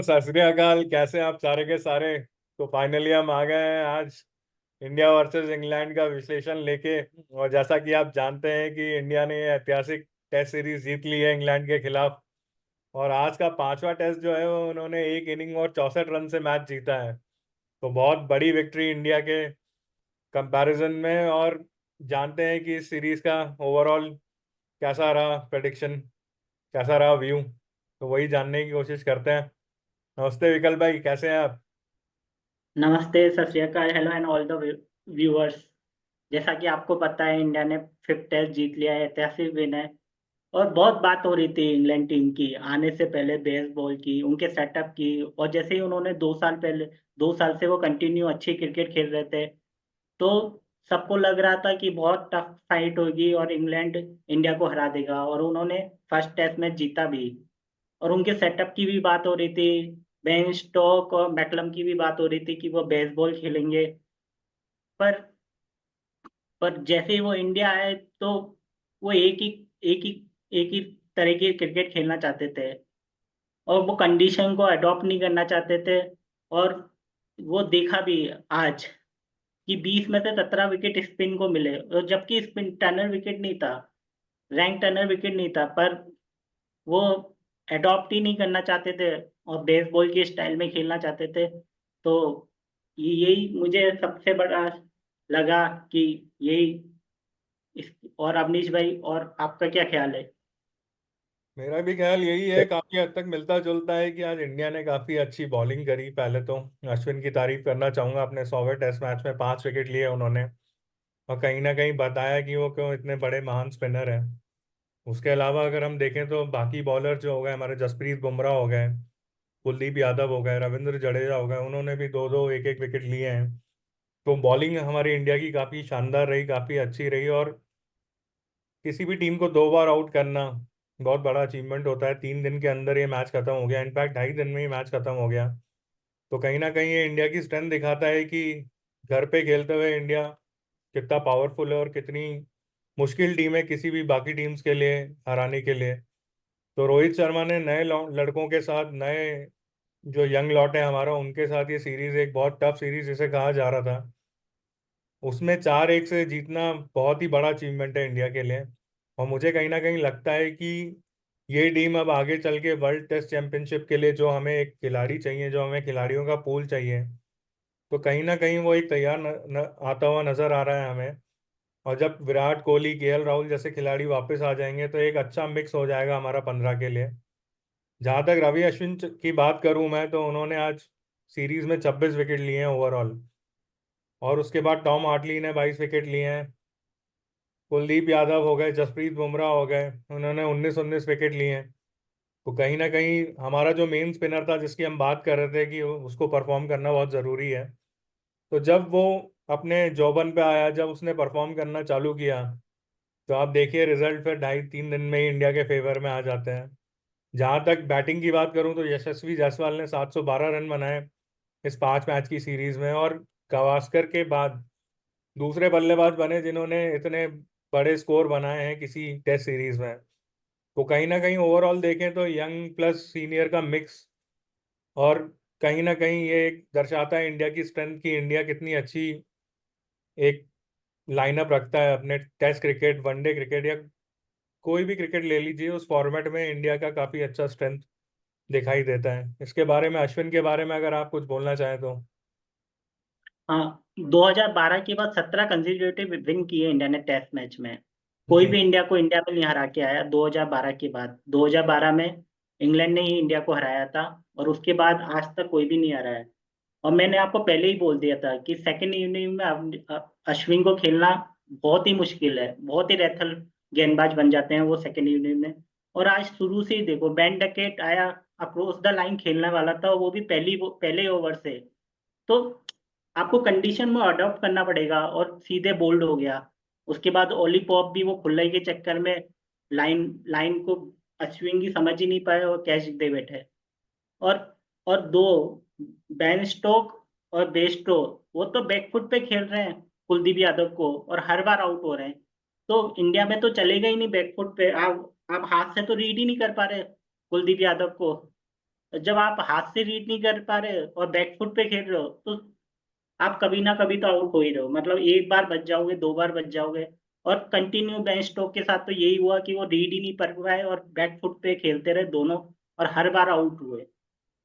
सत श्री अकाल। कैसे हैं आप सारे के सारे? तो फाइनली हम आ गए हैं आज इंडिया वर्सेस इंग्लैंड का विश्लेषण लेके। और जैसा कि आप जानते हैं कि इंडिया ने ये ऐतिहासिक टेस्ट सीरीज जीत ली है इंग्लैंड के खिलाफ। और आज का पांचवा टेस्ट जो है वो उन्होंने एक इनिंग और 64 रन से मैच जीता है। तो बहुत बड़ी विक्ट्री इंडिया के कंपैरिजन में। और जानते हैं कि इस सीरीज का ओवरऑल कैसा रहा, प्रेडिक्शन कैसा रहा, व्यू। तो वही जानने की कोशिश करते हैं। नमस्ते विकल भाई, कैसे हैं आप? नमस्ते, सत श्री अकाल, hello and all the viewers. जैसा कि आपको पता है, इंडिया ने फिफ्थ टेस्ट जीत लिया है, ऐतिहासिक विन है। और बहुत बात हो रही थी इंग्लैंड टीम की आने से पहले, बेसबॉल की, उनके सेटअप की। और जैसे ही उन्होंने 2 साल पहले, 2 साल से वो कंटिन्यू अच्छी क्रिकेट खेल रहे थे, तो सबको लग रहा था कि बहुत टफ फाइट होगी और इंग्लैंड इंडिया को हरा देगा। और उन्होंने फर्स्ट टेस्ट मैच जीता भी। और उनके सेटअप की भी बात हो रही थी। बेन स्टोक और मैकलम की भी बात हो रही थी कि वो बेसबॉल खेलेंगे। पर पर जैसे ही वो इंडिया आए, तो वो एक ही एक ही तरह की क्रिकेट खेलना चाहते थे। और वो कंडीशन को अडॉप्ट नहीं करना चाहते थे। और वो देखा भी आज कि 20 में से 17 विकेट स्पिन को मिले, और जबकि स्पिन टर्नर विकेट नहीं था, रैंक टर्नर विकेट नहीं था। पर वो अडॉप्ट ही नहीं करना चाहते थे और बेसबॉल के स्टाइल में खेलना चाहते थे। तो यही मुझे सबसे बड़ा लगा कि यही इस। और अवनीश भाई, और आपका क्या ख्याल है? मेरा भी ख्याल यही है, काफी हद तक मिलता जुलता है कि आज इंडिया ने काफी अच्छी बॉलिंग करी। पहले तो अश्विन की तारीफ करना चाहूंगा। अपने 100वें टेस्ट मैच में 5 विकेट लिए उन्होंने। और कहीं ना कहीं बताया कि वो क्यों इतने बड़े महान स्पिनर हैं। उसके अलावा अगर हम देखें तो बाकी बॉलर जो हो गए, हमारे जसप्रीत बुमराह हो गए, कुलदीप यादव हो गए, रविंद्र जडेजा हो गए, उन्होंने भी दो दो एक एक विकेट लिए हैं। तो बॉलिंग हमारी इंडिया की काफी शानदार रही, काफी अच्छी रही। और किसी भी टीम को 2 बार आउट करना बहुत बड़ा अचीवमेंट होता है। 3 दिन के अंदर ये मैच खत्म हो गया, इनफैक्ट 2.5 दिन में ही मैच खत्म हो गया। तो कहीं ना कहीं ये इंडिया की स्ट्रेंथ दिखाता है कि घर पे खेलते हुए इंडिया कितना पावरफुल है और कितनी मुश्किल टीम है किसी भी बाकी टीम्स के लिए हराने के लिए। तो रोहित शर्मा ने नए लड़कों के साथ, नए जो यंग लॉट है हमारा, उनके साथ ये सीरीज, एक बहुत टफ सीरीज जिसे कहा जा रहा था, उसमें 4-1 से जीतना बहुत ही बड़ा अचीवमेंट है इंडिया के लिए। और मुझे कहीं ना कहीं लगता है कि ये टीम अब आगे चल के वर्ल्ड टेस्ट चैंपियनशिप के लिए जो हमें एक खिलाड़ी चाहिए, जो हमें खिलाड़ियों का पूल चाहिए, तो कहीं ना कहीं वो एक तैयार आता हुआ नजर आ रहा है हमें। और जब विराट कोहली, केएल राहुल जैसे खिलाड़ी वापस आ जाएंगे तो एक अच्छा मिक्स हो जाएगा हमारा 15 के लिए। जहां तक रवि अश्विन की बात करूं मैं, तो उन्होंने आज सीरीज में 26 विकेट लिए हैं ओवरऑल। और उसके बाद टॉम हार्टली ने 22 विकेट लिए हैं। कुलदीप यादव हो गए, जसप्रीत बुमराह हो गए, उन्होंने 19-19 विकेट लिए हैं। तो कहीं ना कहीं हमारा जो मेन स्पिनर था जिसकी हम बात कर रहे थे कि उसको परफॉर्म करना बहुत ज़रूरी है, तो जब वो अपने जौबन पे आया, जब उसने परफॉर्म करना चालू किया, तो आप देखिए रिजल्ट फिर 2.5-3 दिन में ही इंडिया के फेवर में आ जाते हैं। जहां तक बैटिंग की बात करूं तो यशस्वी जायसवाल ने 712 रन बनाए इस 5 मैच की सीरीज में। और गावस्कर के बाद दूसरे बल्लेबाज बने जिन्होंने इतने बड़े स्कोर बनाए हैं किसी टेस्ट सीरीज में। तो कहीं ना कहीं ओवरऑल देखें तो यंग प्लस सीनियर का मिक्स। और कहीं ना कहीं ये एक दर्शाता है इंडिया की स्ट्रेंथ की इंडिया कितनी अच्छी एक लाइनअप रखता है अपने टेस्ट क्रिकेट, वनडे क्रिकेट, या कोई भी क्रिकेट ले लीजिए, उस फॉर्मेट में इंडिया का काफी अच्छा स्ट्रेंथ दिखाई देता है। इसके बारे में, अश्विन के बारे में अगर आप कुछ बोलना चाहें तो। हाँ, 2012 के बाद 17 कंसेक्यूटिव विन किए इंडिया ने टेस्ट मैच में। कोई जी। भी इंडिया को इंडिया में नहीं हरा के आया 2012 के बाद। 2012 में इंग्लैंड ने ही इंडिया को हराया था। और उसके बाद आज तक कोई भी नहीं हराया है। और मैंने आपको पहले ही बोल दिया था कि सेकंड इनिंग में अश्विन को खेलना बहुत ही मुश्किल है। बहुत ही रैथल गेंदबाज बन जाते हैं वो सेकंड इनिंग में। और आज शुरू से ही देखो, बेन डकेट आया, अक्रॉस द लाइन खेलने वाला था, वो भी पहले ओवर से। तो आपको कंडीशन में अडॉप्ट करना पड़ेगा, और सीधे बोल्ड हो गया। उसके बाद ओली पॉप भी वो खुल्लाई के चक्कर में लाइन लाइन को अश्विन की समझ ही नहीं पाए और कैच दे बैठे। और और दो, बैन स्टोक और बेस्टो, वो तो बैकफुट पे खेल रहे हैं कुलदीप यादव को, और हर बार आउट हो रहे हैं। तो इंडिया में तो चलेगा ही नहीं बैकफुट पे। आप हाथ से तो रीड ही नहीं कर पा रहे कुलदीप यादव को। जब आप हाथ से रीड नहीं कर पा रहे और बैकफुट पे खेल रहे हो, तो आप कभी ना कभी तो आउट हो ही रहे हो। मतलब एक बार बच जाओगे, दो बार बच जाओगे। और कंटिन्यू बेन स्टोक के साथ तो यही हुआ कि वो रीड ही नहीं कर पाए और बैकफुट पे खेलते रहे दोनों, और हर बार आउट हुए।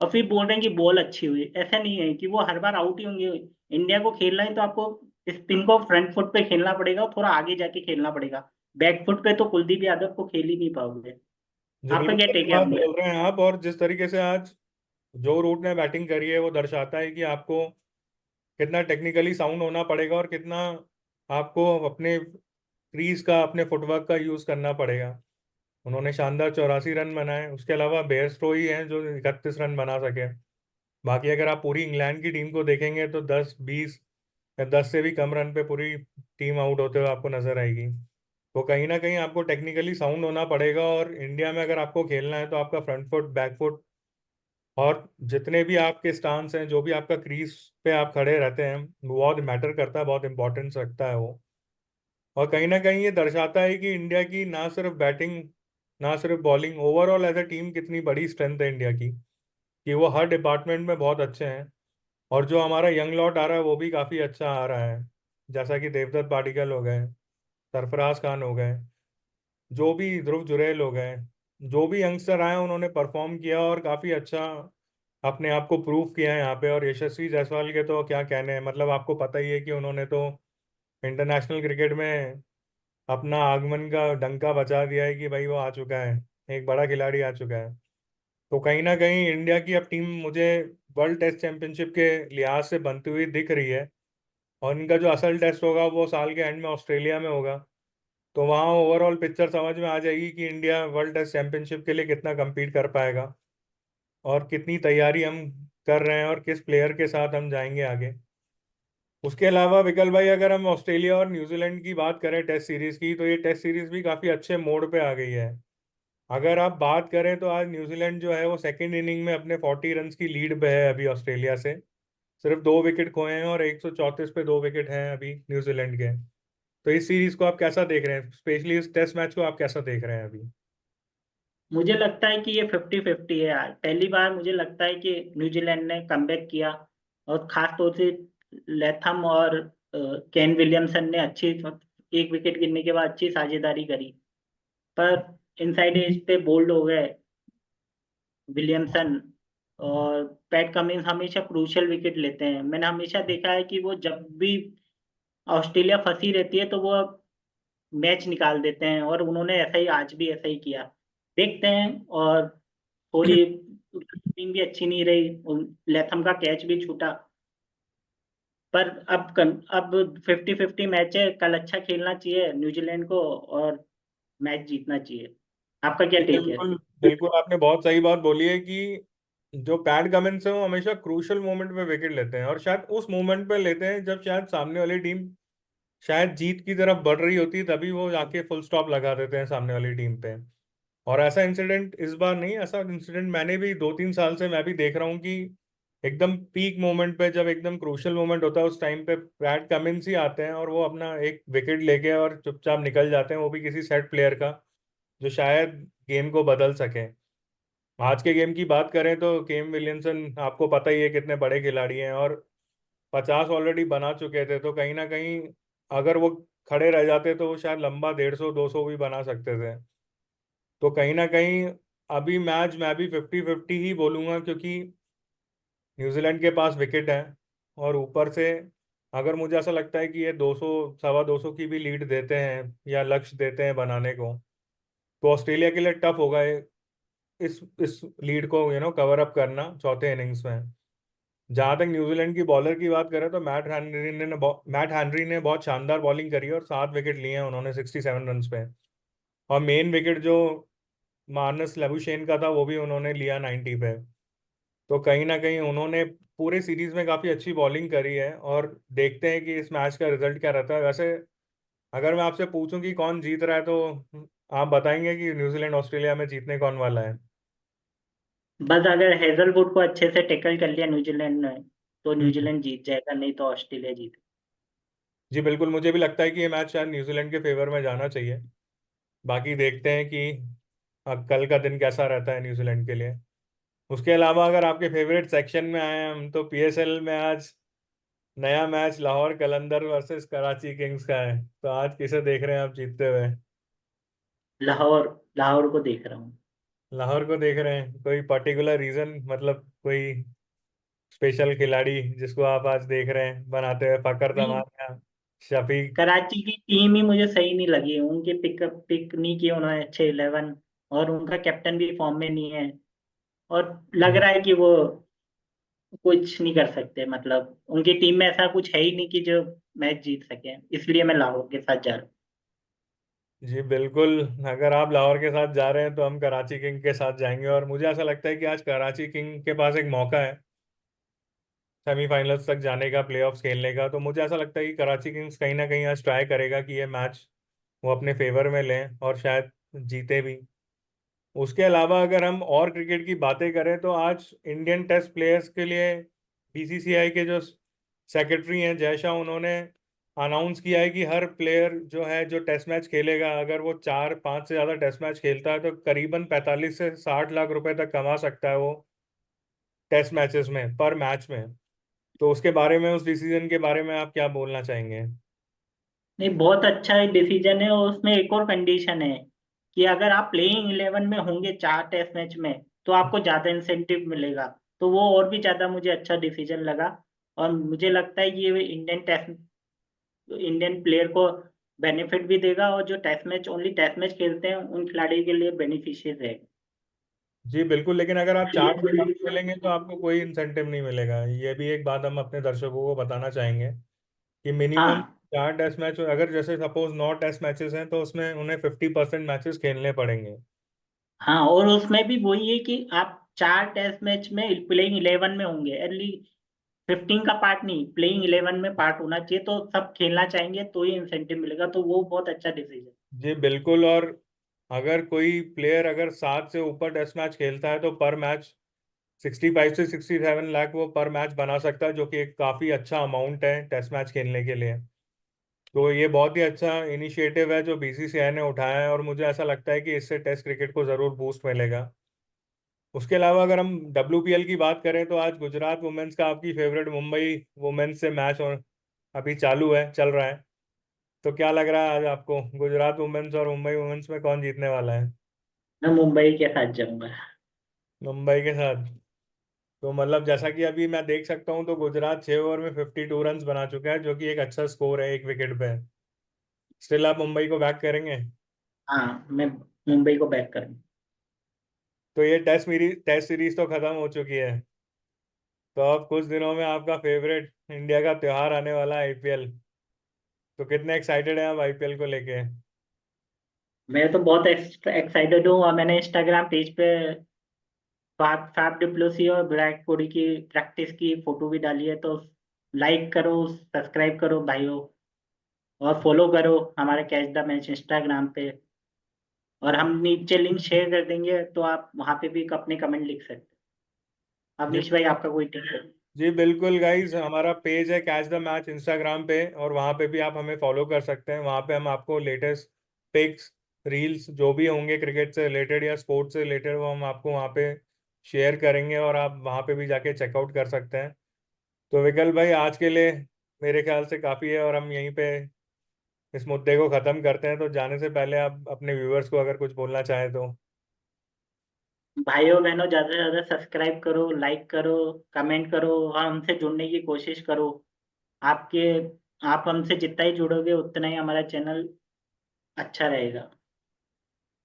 और फिर बोल रहे हैं कि बॉल अच्छी हुई, ऐसा नहीं है कि वो हर बार आउट ही होंगे। इंडिया को खेलना है तो आपको स्पिन को फ्रंट फुट पे खेलना पड़ेगा और थोड़ा आगे जाके खेलना पड़ेगा। बैक फुट पे तो कुलदीप यादव को खेल ही नहीं पाओगे। जी आपका बिल्कुल क्या सही टेक है बात अपने? बोल रहे हैं आप। और जिस तरीके से आज जो रूट ने बैटिंग करी है वो दर्शाता है कि आपको कितना टेक्निकली साउंड होना पड़ेगा और कितना आपको अपने क्रीज का, अपने फुटवर्क का यूज करना पड़ेगा। उन्होंने शानदार 84 रन बनाए। उसके अलावा बेयरस्टो ही हैं जो 31 रन बना सके। बाकी अगर आप पूरी इंग्लैंड की टीम को देखेंगे तो 10 20 या 10 से भी कम रन पे पूरी टीम आउट होते हुए आपको नजर आएगी। तो कहीं ना कहीं आपको टेक्निकली साउंड होना पड़ेगा। और इंडिया में अगर आपको खेलना है तो आपका फ्रंट फुट, बैक फुट और जितने भी आपके स्टांस हैं, जो भी आपका क्रीज पे आप खड़े रहते हैं, वो बहुत मैटर करता है, बहुत इंपॉर्टेंस रखता है वो। और कहीं ना कहीं ये दर्शाता है कि इंडिया की ना सिर्फ बैटिंग, ना सिर्फ bowling, overall as a team कितनी बड़ी स्ट्रेंथ है इंडिया की, कि वो हर डिपार्टमेंट में बहुत अच्छे हैं। और जो हमारा यंग लॉट आ रहा है वो भी काफ़ी अच्छा आ रहा है। जैसा कि देवदत्त पाटिकल हो गए, सरफराज खान हो गए, जो भी ध्रुव जुरैल हो गए, जो भी यंगस्टर आए उन्होंने परफॉर्म किया और काफ़ी अच्छा अपने आप को प्रूव किया है यहाँ पे। और यशस्वी जायसवाल के तो क्या कहने हैं, मतलब आपको पता ही है कि उन्होंने तो इंटरनेशनल क्रिकेट में अपना आगमन का डंका बजा दिया है कि भाई वो आ चुका है, एक बड़ा खिलाड़ी आ चुका है। तो कहीं ना कहीं इंडिया की अब टीम मुझे वर्ल्ड टेस्ट चैंपियनशिप के लिहाज से बनती हुई दिख रही है। और इनका जो असल टेस्ट होगा वो साल के एंड में ऑस्ट्रेलिया में होगा। तो वहाँ ओवरऑल पिक्चर समझ में आ जाएगी कि इंडिया वर्ल्ड टेस्ट चैंपियनशिप के लिए कितना compete कर पाएगा और कितनी तैयारी हम कर रहे हैं और किस प्लेयर के साथ हम जाएंगे आगे। उसके अलावा विकल भाई, अगर हम ऑस्ट्रेलिया और न्यूजीलैंड की बात करें टेस्ट सीरीज की, तो ये टेस्ट सीरीज भी काफ़ी अच्छे मोड पे आ गई है। अगर आप बात करें तो आज न्यूजीलैंड जो है वो सेकेंड इनिंग में अपने 40 रन की लीड पे है अभी ऑस्ट्रेलिया से। सिर्फ 2 विकेट खोए हैं और 134 पे 2 विकेट हैं अभी न्यूजीलैंड के। तो इस सीरीज को आप कैसा देख रहे हैं, स्पेशली इस टेस्ट मैच को आप कैसा देख रहे हैं अभी? मुझे लगता है कि ये 50-50 है यार। पहली बार मुझे लगता है कि न्यूजीलैंड ने कमबैक किया, और खास तौर से लेथम और केन विलियमसन ने अच्छी, एक विकेट गिरने के बाद अच्छी साझेदारी करी। पर इनसाइड एज पे बोल्ड हो गए विलियमसन, और पैट कमिंस हमेशा क्रूशियल विकेट लेते हैं। मैंने हमेशा देखा है कि वो जब भी ऑस्ट्रेलिया फंसी रहती है तो वो मैच निकाल देते हैं, और उन्होंने ऐसा ही, आज भी ऐसा ही किया। देखते हैं। और थोड़ी टीम भी अच्छी नहीं रही, लेथम का कैच भी छूटा। पर अब 50-50 मैच है, कल अच्छा खेलना चाहिए न्यूजीलैंड को और मैच जीतना चाहिए। आपका क्या जी टेक है? बिल्कुल बिल्कुल, आपने बहुत सही बात बोली है कि जो पैट कमिंस है वो हमेशा क्रूशल मोमेंट पे विकेट लेते हैं। और शायद उस मोमेंट पे लेते हैं जब शायद सामने वाली टीम शायद जीत की तरफ बढ़ रही होती है, तभी वो जाके फुल स्टॉप लगा देते हैं सामने वाली टीम पे। और ऐसा इंसिडेंट इस बार नहीं, ऐसा इंसिडेंट मैंने भी 2 3 साल से मैं भी देख रहा हूँ कि एकदम पीक मोमेंट पे, जब एकदम क्रूशल मोमेंट होता है, उस टाइम पे पैट कमिंस ही आते हैं और वो अपना एक विकेट लेके और चुपचाप निकल जाते हैं, वो भी किसी सेट प्लेयर का जो शायद गेम को बदल सके। आज के गेम की बात करें तो केम विलियमसन आपको पता ही है कितने बड़े खिलाड़ी हैं, और 50 ऑलरेडी बना चुके थे। तो कहीं ना कहीं अगर वो खड़े रह जाते तो वो शायद लंबा 150 200 भी बना सकते थे। तो कहीं ना कहीं अभी मैच मैं भी 50-50 ही बोलूंगा, क्योंकि न्यूजीलैंड के पास विकेट है। और ऊपर से अगर मुझे ऐसा लगता है कि ये 200 250 की भी लीड देते हैं या लक्ष्य देते हैं बनाने को, तो ऑस्ट्रेलिया के लिए टफ होगा इस लीड को कवर अप करना चौथे इनिंग्स में। जहां तक न्यूजीलैंड की बॉलर की बात करें तो मैट हैनरी ने बहुत शानदार बॉलिंग करी और 7 विकेट लिए हैं उन्होंने 67 रन पे। और मेन विकेट जो मार्नस लेबुशेन का था वो भी उन्होंने लिया 90 पे। तो कहीं ना कहीं उन्होंने पूरे सीरीज में काफ़ी अच्छी बॉलिंग करी है। और देखते हैं कि इस मैच का रिजल्ट क्या रहता है। वैसे अगर मैं आपसे पूछूं कि कौन जीत रहा है तो आप बताएंगे कि न्यूजीलैंड ऑस्ट्रेलिया में जीतने कौन वाला है? बस अगर हेजलवुड को अच्छे से टैकल कर लिया न्यूजीलैंड ने, तो हम्म। न्यूजीलैंड जीत जाएगा, नहीं तो ऑस्ट्रेलिया जीत। जी बिल्कुल, मुझे भी लगता है कि ये मैच शायद न्यूजीलैंड के फेवर में जाना चाहिए। बाकी देखते हैं कि कल का दिन कैसा रहता है न्यूजीलैंड के लिए। उसके अलावा अगर आपके फेवरेट सेक्शन में आए हम, तो पीएसएल में आज नया मैच लाहौर कलंदर वर्सेस कराची किंग्स का है। तो आज किसे देख रहे हैं आप जीतते हुए? लाहौर, लाहौर को देख रहा हूँ। लाहौर को देख रहे हैं? कोई पर्टिकुलर रीजन, मतलब कोई स्पेशल खिलाड़ी जिसको आप आज देख रहे हैं बनाते हुए, फकर नहीं, तमान या शफीक? कराची की टीम ही मुझे सही नहीं लगी, उनके पिक नहीं किए उन्होंने अच्छे 11, और उनका कैप्टन भी फॉर्म में नहीं है। और लग रहा है कि वो कुछ नहीं कर सकते, मतलब उनकी टीम में ऐसा कुछ है ही नहीं कि जो मैच जीत सके, इसलिए मैं लाहौर के साथ जा रहा हूँ। जी बिल्कुल। अगर आप लाहौर के साथ जा रहे हैं तो हम कराची किंग के साथ जाएंगे, और मुझे ऐसा लगता है कि आज कराची किंग के पास एक मौका है सेमीफाइनल्स तक जाने का, प्लेऑफ्स खेलने का। तो मुझे ऐसा लगता है कि कराची किंग्स कहीं ना कहीं आज ट्राई करेगा कि ये मैच वो अपने फेवर में लें और शायद जीते भी। उसके अलावा अगर हम और क्रिकेट की बातें करें, तो आज इंडियन टेस्ट प्लेयर्स के लिए बीसीसीआई के जो सेक्रेटरी हैं जय शाह, उन्होंने अनाउंस किया है कि हर प्लेयर जो है जो टेस्ट मैच खेलेगा, अगर वो 4-5 से ज़्यादा टेस्ट मैच खेलता है, तो करीबन 45 से 60 लाख रुपए तक कमा सकता है वो टेस्ट मैचेस में, पर मैच में। तो उसके बारे में, उस डिसीजन के बारे में आप क्या बोलना चाहेंगे? नहीं, बहुत अच्छा डिसीजन है, और उसमें एक और कंडीशन है कि अगर आप प्लेइंग 11 में होंगे 4 टेस्ट मैच में, तो आपको ज्यादा इंसेंटिव मिलेगा। तो वो और भी ज्यादा मुझे अच्छा डिसीजन लगा। और मुझे लगता है कि ये इंडियन प्लेयर को बेनिफिट भी देगा, और जो टेस्ट मैच खेलते हैं उन खिलाड़ियों के लिए बेनिफिशियल रहेगा। जी बिल्कुल, लेकिन अगर आप 4 टेस्ट खेलेंगे तो आपको कोई इंसेंटिव नहीं मिलेगा। ये भी एक बात हम अपने दर्शकों को बताना चाहेंगे कि मिनिमम हाँ, 4 टेस्ट मैच, अगर जैसे सपोज 9 टेस्ट मैचेस हैं, तो उसमें उन्हें 50% मैचेस खेलने पड़ेंगे। हाँ, और उसमें भी वही है कि आप 4 टेस्ट मैच में प्लेइंग 11 में होंगे, अर्ली 15 का पार्ट नहीं, प्लेइंग 11 में पार्ट होना चाहिए, तो सब खेलना चाहेंगे तो ही इंसेंटिव मिलेगा, तो वो बहुत अच्छा डिसीजन। जी बिल्कुल। और अगर कोई प्लेयर अगर 7 से ऊपर टेस्ट मैच खेलता है, तो पर मैच 65 से 67 लाख वो पर मैच बना सकता है, जो कि एक काफ़ी अच्छा अमाउंट है टेस्ट मैच खेलने के लिए। तो ये बहुत ही अच्छा इनिशिएटिव है जो बीसीसीआई ने उठाया है, और मुझे ऐसा लगता है कि इससे टेस्ट क्रिकेट को ज़रूर बूस्ट मिलेगा। उसके अलावा अगर हम डब्ल्यूपीएल की बात करें, तो आज गुजरात वुमेन्स का, आपकी फेवरेट मुंबई वुमेन्स से मैच और अभी चालू है, चल रहा है। तो क्या लग रहा है आज आपको, गुजरात वुमेन्स और मुंबई वुमेन्स में कौन जीतने वाला है? मैं मुंबई के साथ जाऊंगा। मुंबई के साथ? तो मतलब जैसा कि अभी मैं देख सकता हूँ, तो गुजरात 6 ओवर में 52 रन बना चुका है, जो कि एक अच्छा स्कोर है एक विकेट पे। स्टिल आप मुंबई को बैक करेंगे? हाँ, मैं मुंबई को बैक करूंगा। तो ये टेस्ट सीरीज तो खत्म हो चुकी है। तो अब कुछ दिनों में आपका फेवरेट इंडिया का त्योहार आने वाला है, आईपीएल। तो कितने एक्साइटेड हैं आप आईपीएल को लेके? मैं तो बहुत एक्साइटेड हूँ, और मैंने इंस्टाग्राम पेज पे फैफ फैफ डिप्लोसी और विराट कोहली की प्रैक्टिस की फोटो भी डाली है, तो लाइक करो, सब्सक्राइब करो भाइयों, और फॉलो करो हमारे कैच द मैच इंस्टाग्राम पे। और हम नीचे लिंक शेयर कर देंगे, तो आप वहां पे भी अपने कमेंट लिख सकते हैं। जी अवनीश भाई, आपका कोई टिप है? जी बिल्कुल गाइज, हमारा पेज है कैच द मैच इंस्टाग्राम पे, और वहाँ पे भी आप हमें फॉलो कर सकते हैं। वहाँ पे हम आपको लेटेस्ट पिक्स, रील्स जो भी होंगे क्रिकेट से रिलेटेड या स्पोर्ट्स से रिलेटेड, वो हम आपको वहाँ पे शेयर करेंगे, और आप वहाँ पे भी जाके चेकआउट कर सकते हैं। तो विकल भाई, आज के लिए मेरे ख्याल से काफ़ी है, और हम यहीं पे इस मुद्दे को ख़त्म करते हैं। तो जाने से पहले आप अपने व्यूअर्स को अगर कुछ बोलना चाहें तो? भाइयों बहनों, ज्यादा से ज्यादा सब्सक्राइब करो, लाइक करो, कमेंट करो, और हमसे जुड़ने की कोशिश करो। आपके आप हमसे जितना ही जुड़ोगे उतना ही हमारा चैनल अच्छा रहेगा।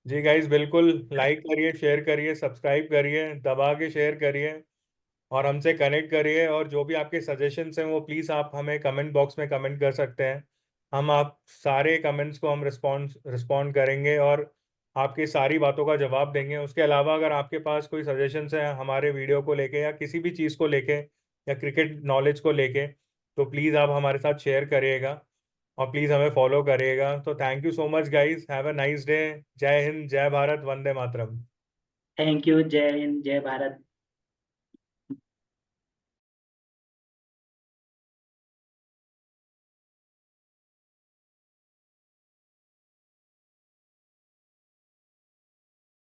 जी गाइज बिल्कुल, लाइक करिए, शेयर करिए, सब्सक्राइब करिए, दबा के शेयर करिए, और हमसे कनेक्ट करिए। और जो भी आपके सजेशंस हैं, वो प्लीज़ आप हमें कमेंट बॉक्स में कमेंट कर सकते हैं। हम आप सारे कमेंट्स को हम रिस्पॉन्ड करेंगे, और आपकी सारी बातों का जवाब देंगे। उसके अलावा अगर आपके पास कोई सजेशंस हैं हमारे वीडियो को लेके, या किसी भी चीज़ को लेके, या क्रिकेट नॉलेज को लेके, तो प्लीज़ आप हमारे साथ शेयर करिएगा, और प्लीज़ हमें फॉलो करिएगा। तो thank you so much guys, have a nice day. जय हिंद, जय भारत, वंदे मातरम। Thank you. जय हिंद, जय भारत।